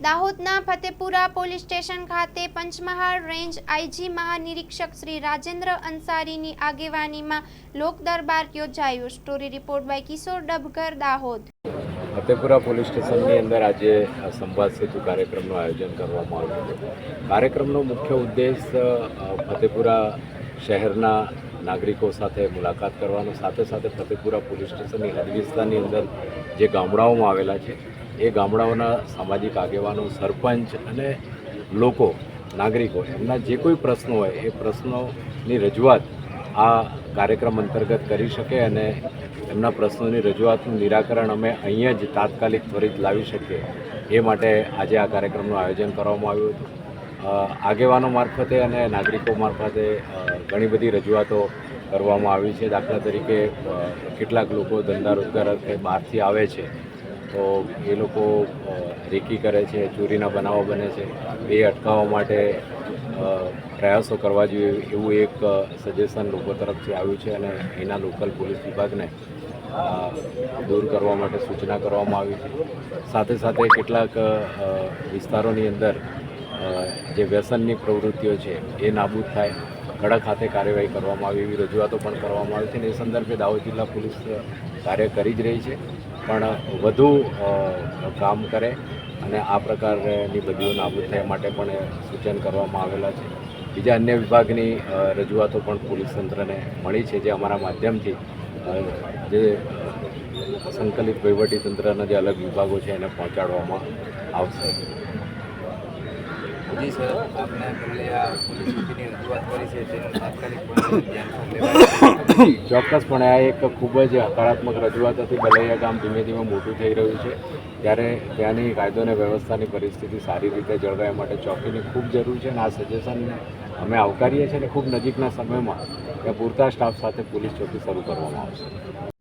દાહોદના Fatepura police station ખાતે Panchmahal range IG મહાનિરીક્ષક શ્રી રાજેન્દ્ર અંસારીની આગેવાનીમાં લોક દરબાર યોજાયો। Story report by Kishore Dabgar, Dahod. Fatepura police સ્ટેશનની અંદર આજે સંવાદ સેતુ કાર્યક્રમનું આયોજન કરવામાં આવ્યું છે। કાર્યક્રમનો મુખ્ય ઉદ્દેશ ફતેપુરા શહેરના નાગરિકો સાથે મુલાકાત કરવાનો, સાથે સાથે ફતેપુરા પોલીસ સ્ટેશનની હદ વિસ્તારની અંદર જે ગામડાઓમાં આવેલા છે એ ગામડાઓના સામાજિક આગેવાનો, સરપંચ અને લોકો, નાગરિકો એમના જે કોઈ પ્રશ્નો હોય એ પ્રશ્નોની રજૂઆત આ કાર્યક્રમ અંતર્ગત કરી શકે અને એમના પ્રશ્નોની રજૂઆતનું નિરાકરણ અમે અહીંયા જ તાત્કાલિક ત્વરિત લાવી શકીએ એ માટે આજે આ કાર્યક્રમનું આયોજન કરવામાં આવ્યું હતું। આગેવાનો મારફતે અને નાગરિકો મારફતે ઘણી બધી રજૂઆતો કરવામાં આવી છે। દાખલા તરીકે કેટલાક લોકો ધંધા રોજગાર અર્થે બહારથી આવે છે તો એ લોકો રેકી કરે છે, ચોરીના બનાવો બને છે, એ અટકાવવા માટે પ્રયાસો કરવા જોઈએ એવું એક સજેશન લોકો તરફથી આવ્યું છે અને એના લોકલ પોલીસ વિભાગને દૂર કરવા માટે સૂચના કરવામાં આવી છે। સાથે સાથે કેટલાક વિસ્તારોની અંદર જે વ્યસનની પ્રવૃત્તિઓ છે એ નાબૂદ થાય, કડક હાથે કાર્યવાહી કરવામાં આવે એવી રજૂઆતો પણ કરવામાં આવી છે અને એ સંદર્ભે દાહોદ જિલ્લા પોલીસ કાર્ય કરી જ રહી છે, પણ વધુ કામ કરે અને આ પ્રકારની બદીઓ નાબૂદ થાય માટે પણ સૂચન કરવામાં આવેલા છે। બીજા અન્ય વિભાગની રજૂઆતો પણ પોલીસ તંત્રને મળી છે, જે અમારા માધ્યમથી જે સંકલિત વહીવટી તંત્રના જે અલગ વિભાગો છે એને પહોંચાડવામાં આવશે। જી સર, આપણે પહેલે આ પોલીસ સ્ટેશનની રજૂઆત કરી છે તેનું તાત્કાલિકપણે ધ્યાનમાં લેવાનું। ચોક્કસપણે આ એક ખૂબ જ હકારાત્મક રજૂઆત હતી। બલૈયા ગામ ધીમે ધીમે મોટું થઈ રહ્યું છે ત્યારે ત્યાંની કાયદો અને વ્યવસ્થાની પરિસ્થિતિ સારી રીતે જળવાય માટે ચોકીની ખૂબ જરૂર છે અને આ સજેશનને અમે આવકારીએ છીએ અને ખૂબ નજીકના સમયમાં ત્યાં પૂરતા સ્ટાફ સાથે પોલીસ ચોકી શરૂ કરવામાં આવશે।